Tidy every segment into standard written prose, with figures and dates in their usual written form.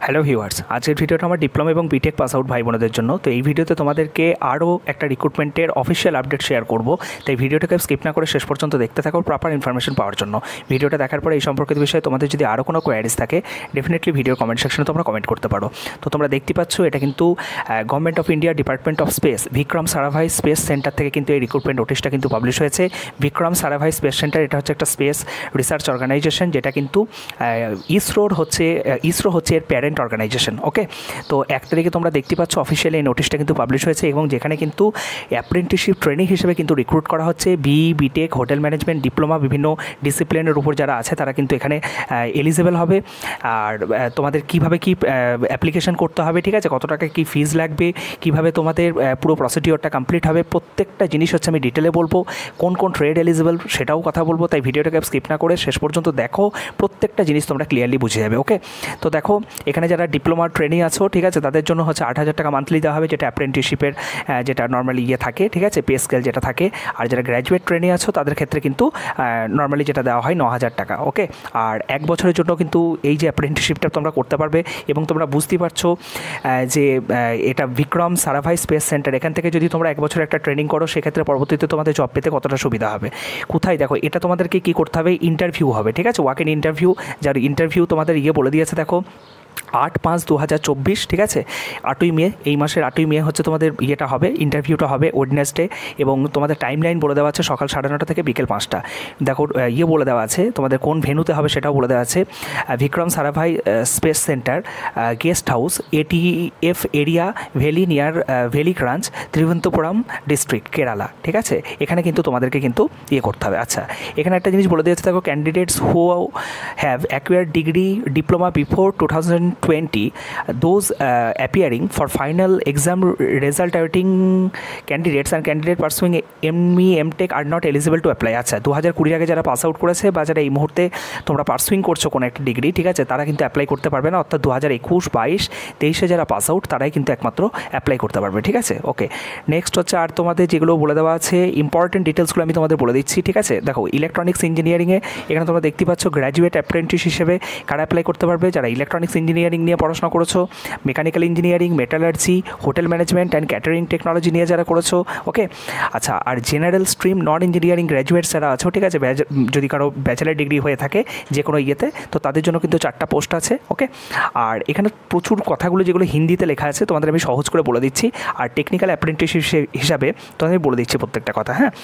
Hello viewers, আজকের ভিডিওটা আমার ডিপ্লোমা এবং বিটেক পাস আউট ভাই বোনদের জন্য। তো এই ভিডিওতে তোমাদেরকে আরও একটা রিক্রুটমেন্টের অফিসিয়াল আপডেট শেয়ার করব। তো এই ভিডিওটাকে স্কিপ না করে শেষ পর্যন্ত দেখতে থাকো প্রপার ইনফরমেশন পাওয়ার জন্য। ভিডিওটা দেখার পরে এই সম্পর্কিত বিষয়ে তোমাদের যদি আরও কোনো কোয়ারিজ থাকে ডেফিনেটলি ভিডিও কমেন্ট সেকশনে তোমরা কমেন্ট করতে পারো। তো তোমরা দেখতে পাচ্ছ এটা কিন্তু government of India department of space Vikram Sarabhai space centre থেকে কিন্তু এই রিক্রুটমেন্ট নোটিশটা কিন্তু পাবলিশ হয়েছে। বিক্রম সারাভাই স্পেস সেন্টার এটা হচ্ছে একটা স্পেস রিসার্চ অর্গানাইজেশন, যেটা কিন্তু ইসরো হচ্ছে এর প্যারেন্ট অর্গানাইজেশন। ওকে, তো 1 তারিখে তোমরা দেখতে পাচ্ছ অফিসিয়ালি এই নোটিশটা কিন্তু পাবলিশ হয়েছে এবং যেখানে কিন্তু অ্যাপ্রেন্টিসশিপ ট্রেনিং হিসেবে কিন্তু রিক্রুট করা হচ্ছে বিটেক, হোটেল ম্যানেজমেন্ট, ডিপ্লোমা, বিভিন্ন ডিসিপ্লিনের উপর যারা আছে তারা কিন্তু এখানে এলিজিবল হবে। আর তোমাদের কীভাবে কী অ্যাপ্লিকেশন করতে হবে, ঠিক আছে, কত টাকা কী ফিজ লাগবে, কীভাবে তোমাদের পুরো প্রসিডিওরটা কমপ্লিট হবে, প্রত্যেকটা জিনিস হচ্ছে আমি ডিটেলে বলবো। কোন কোন ট্রেড এলিজিবল সেটাও কথা বলবো, তাই ভিডিওটাকে স্কিপ না করে শেষ পর্যন্ত দেখো, প্রত্যেকটা জিনিস তোমরা ক্লিয়ারলি বুঝে যাবে। ওকে, তো দেখো এখানে যারা ডিপ্লোমার ট্রেনিং আছো, ঠিক আছে, তাদের জন্য হচ্ছে 8,000 টাকা মান্থলি দেওয়া হবে, যেটা অ্যাপ্রেন্টিসশিপের যেটা নর্মালি থাকে, ঠিক আছে, পে স্কেল যেটা থাকে। আর যারা গ্র্যাজুয়েট ট্রেনিং আছো তাদের ক্ষেত্রে কিন্তু নর্মালি যেটা দেওয়া হয় 9,000 টাকা। ওকে, আর 1 বছরের জন্য কিন্তু এই যে অ্যাপ্রেন্টিসশিপটা তোমরা করতে পারবে। এবং তোমরা বুঝতেই পারছো যে এটা বিক্রম সারাভাই স্পেস সেন্টার, এখান থেকে যদি তোমরা 1 বছর একটা ট্রেনিং করো সেক্ষেত্রে পরবর্তীতে তোমাদের জব পেতে কতটা সুবিধা হবে। কোথায় দেখো, এটা তোমাদেরকে কী করতে হবে, ইন্টারভিউ হবে, ঠিক আছে, ওয়াক ইন ইন্টারভিউ। যার ইন্টারভিউ তোমাদের বলে দিয়েছে, দেখো 8/5/2024, ঠিক আছে, 8ই মে, এই মাসের 8ই মে হচ্ছে তোমাদের হবে, ইন্টারভিউটা হবে ওয়েডনেসডে। এবং তোমাদের টাইম লাইন বলে দেওয়া আছে সকাল 9:30 থেকে বিকেল 5টা। দেখো বলে দেওয়া আছে তোমাদের কোন ভেন্যুতে হবে সেটাও বলে দেওয়া আছে। Vikram Sarabhai space centre, guest house, ATF area, valley near valley crunch, Thiruvananthapuram district, Kerala, ঠিক আছে। এখানে কিন্তু তোমাদেরকে কিন্তু করতে হবে। আচ্ছা, এখানে একটা জিনিস বলে দিয়েছে, দেখো candidates who have acquired degree diploma before 2020, those appearing for final exam result awaiting candidates and candidate pursuing ME MTech are not eligible to apply। আচ্ছা, 2020 আগে যারা পাস আউট করেছে বা যারা এই মুহূর্তে তোমরা পার্সুইং করছো কোনো একটা ডিগ্রি, ঠিক আছে, তারা কিন্তু অ্যাপ্লাই করতে পারবে না। অর্থাৎ 2021, 22, 23-এ যারা পাস আউট তারাই কিন্তু একমাত্র অ্যাপ্লাই করতে পারবে, ঠিক আছে। ওকে, নেক্সট হচ্ছে আর তোমাদের যেগুলো বলে দেওয়া আছে ইম্পর্টেন্ট ডিটেলসগুলো আমি তোমাদের বলে দিচ্ছি, ঠিক আছে। দেখো ইলেকট্রনিক্স ইঞ্জিনিয়ারিংয়ে এখানে তোমরা দেখতে পাচ্ছ গ্র্যাজুয়েট অ্যাপ্রেন্টিস হিসেবে কারা অ্যাপ্লাই করতে পারবে, যারা ইলেকট্রনিক্স ইঞ্জিনিয়ারিং নিয়ে পড়াশোনা করেছো, mechanical engineering, metallurgy, hotel management and catering technology নিয়ে যারা করেছো। ওকে, আচ্ছা, আর জেনারেল স্ট্রিম নন ইঞ্জিনিয়ারিং গ্র্যাজুয়েটস যারা আছো, ঠিক আছে, যদি কারো ব্যাচেলার ডিগ্রি হয়ে থাকে যে কোনো তো তাদের জন্য কিন্তু 4টা পোস্ট আছে। ওকে, আর এখানে প্রচুর কথাগুলো যেগুলো হিন্দিতে লেখা আছে তোমাদের আমি সহজ করে বলে দিচ্ছি, আর টেকনিক্যাল অ্যাপ্রেন্টিস হিসাবে তোমাদের বলে দিচ্ছি প্রত্যেকটা কথা। হ্যাঁ,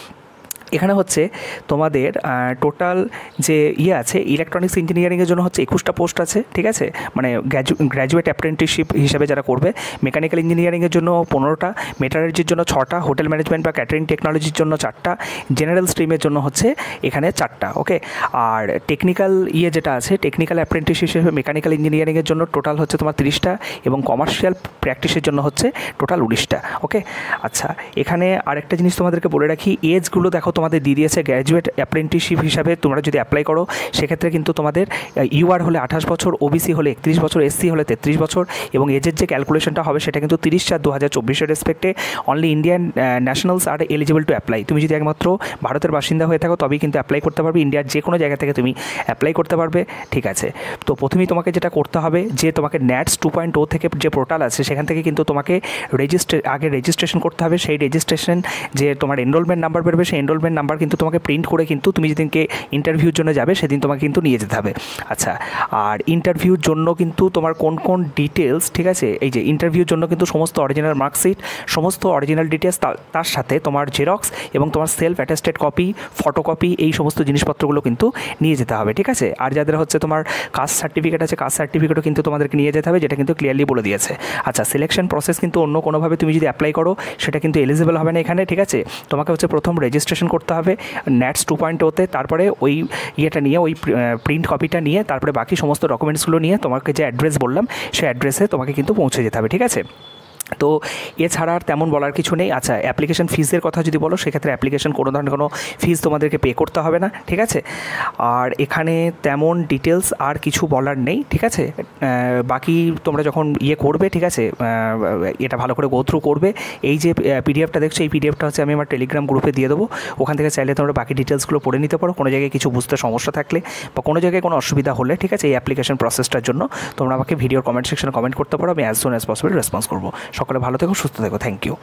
এখানে হচ্ছে তোমাদের টোটাল যে আছে ইলেকট্রনিক্স ইঞ্জিনিয়ারিংয়ের জন্য হচ্ছে 21টা পোস্ট আছে, ঠিক আছে, মানে গ্র্যাজুয়েট অ্যাপ্রেন্টিসশিপ হিসাবে যারা করবে। মেকানিক্যাল ইঞ্জিনিয়ারিংয়ের জন্য 15টা, মেটালার্জির জন্য 6টা, হোটেল ম্যানেজমেন্ট বা ক্যাটারিং টেকনোলজির জন্য 4টা, জেনারেল স্ট্রিমের জন্য হচ্ছে এখানে 4টা। ওকে, আর টেকনিক্যাল যেটা আছে টেকনিক্যাল অ্যাপ্রেন্টিস হিসেবে মেকানিক্যাল ইঞ্জিনিয়ারিংয়ের জন্য টোটাল হচ্ছে তোমার 30টা এবং কমার্শিয়াল প্র্যাকটিসের জন্য হচ্ছে টোটাল 19টা। ওকে, আচ্ছা, এখানে আরেকটা জিনিস তোমাদেরকে বলে রাখি, এজগুলো দেখো তোমাদের দিয়ে দিয়েছে গ্র্যাজুয়েট অ্যাপ্রেন্টিসশিপ হিসাবে তোমরা যদি অ্যাপ্লাই করো সেক্ষেত্রে কিন্তু তোমাদের UR হলে 28 বছর, OBC হলে 31 বছর, SC হলে 33 বছর, এবং এজের যে ক্যালকুলেশনটা হবে সেটা কিন্তু 30/4/2024 রেসপেক্টে only Indian nationals are eligible to apply. তুমি যদি একমাত্র ভারতের বাসিন্দা হয়ে থাকো তবেই কিন্তু অ্যাপ্লাই করতে পারবে, ইন্ডিয়ার যে কোনো জায়গা থেকে তুমি অ্যাপ্লাই করতে পারবে, ঠিক আছে। তো প্রথমেই তোমাকে যেটা করতে হবে যে তোমাকে NATS 2.0 থেকে যে পোর্টাল আছে সেখান থেকে কিন্তু তোমাকে আগে রেজিস্ট্রেশন করতে হবে। সেই রেজিস্ট্রেশন যে তোমার এনরোলমেন্ট নাম্বার বেরোবে, সেই এনরোলমেন্ট নাম্বার কিন্তু তোমাকে প্রিন্ট করে কিন্তু তুমি যেদিনকে ইন্টারভিউর জন্য যাবে সেদিন তোমাকে কিন্তু নিয়ে যেতে হবে। আচ্ছা, আর ইন্টারভিউর জন্য কিন্তু তোমার কোন কোন ডিটেলস, ঠিক আছে, এই যে ইন্টারভিউর জন্য কিন্তু সমস্ত অরিজিনাল মার্কশিট, সমস্ত অরিজিনাল ডিটেলস, তার সাথে তোমার জেরক্স এবং তোমার সেলফ অ্যাটেস্টেড কপি, ফটোকপি, এই সমস্ত জিনিসপত্রগুলো কিন্তু নিয়ে যেতে হবে, ঠিক আছে। আর যাদের হচ্ছে তোমার কাস্ট সার্টিফিকেট আছে, কাস্ট সার্টিফিকেটও কিন্তু তোমাদেরকে নিয়ে যেতে হবে, যেটা কিন্তু ক্লিয়ারলি বলে দিয়েছে। আচ্ছা, সিলেকশন প্রসেস কিন্তু অন্য কোনোভাবে তুমি যদি অ্যাপ্লাই করো সেটা কিন্তু এলিজিবল হবে না এখানে, ঠিক আছে। তোমাকে হচ্ছে প্রথম রেজিস্ট্রেশন করতে হবে NATS 2.0-তে, তারপরে ওই নিয়ে ওই প্রিন্ট কপিটা নিয়ে তারপরে বাকি সমস্ত ডকুমেন্টসগুলো নিয়ে তোমাকে যে অ্যাড্রেস বললাম সেই অ্যাড্রেসে তোমাকে কিন্তু পৌঁছে যেতে হবে, ঠিক আছে। তো এছাড়া আর তেমন বলার কিছু নেই। আচ্ছা, অ্যাপ্লিকেশন ফিজের কথা যদি বলো, সেক্ষেত্রে অ্যাপ্লিকেশন কোনো ধরনের কোনো ফিজ তোমাদেরকে পে করতে হবে না, ঠিক আছে। আর এখানে তেমন ডিটেলস আর কিছু বলার নেই, ঠিক আছে। বাকি তোমরা যখন করবে, ঠিক আছে, এটা ভালো করে গো থ্রু করবে। এই যে পিডিএফটা দেখছো, এই পিডিএফটা হচ্ছে আমি আমার টেলিগ্রাম গ্রুপে দিয়ে দেবো। ওখান থেকে চাইলে তোমরা বাকি ডিটেলসগুলো পড়ে নিতে পারো। কোনো জায়গায় কিছু বুঝতে সমস্যা থাকলে বা কোনো জায়গায় কোনো অসুবিধা হলে, ঠিক আছে, এই অ্যাপ্লিকেশন প্রসেসটার জন্য তোমরা আমাকে ভিডিওর কমেন্ট সেকশনে কমেন্ট করতে পারো। আমি as soon as possible response করবো। সকলে ভালো থেকো, সুস্থ থেকো। Thank you.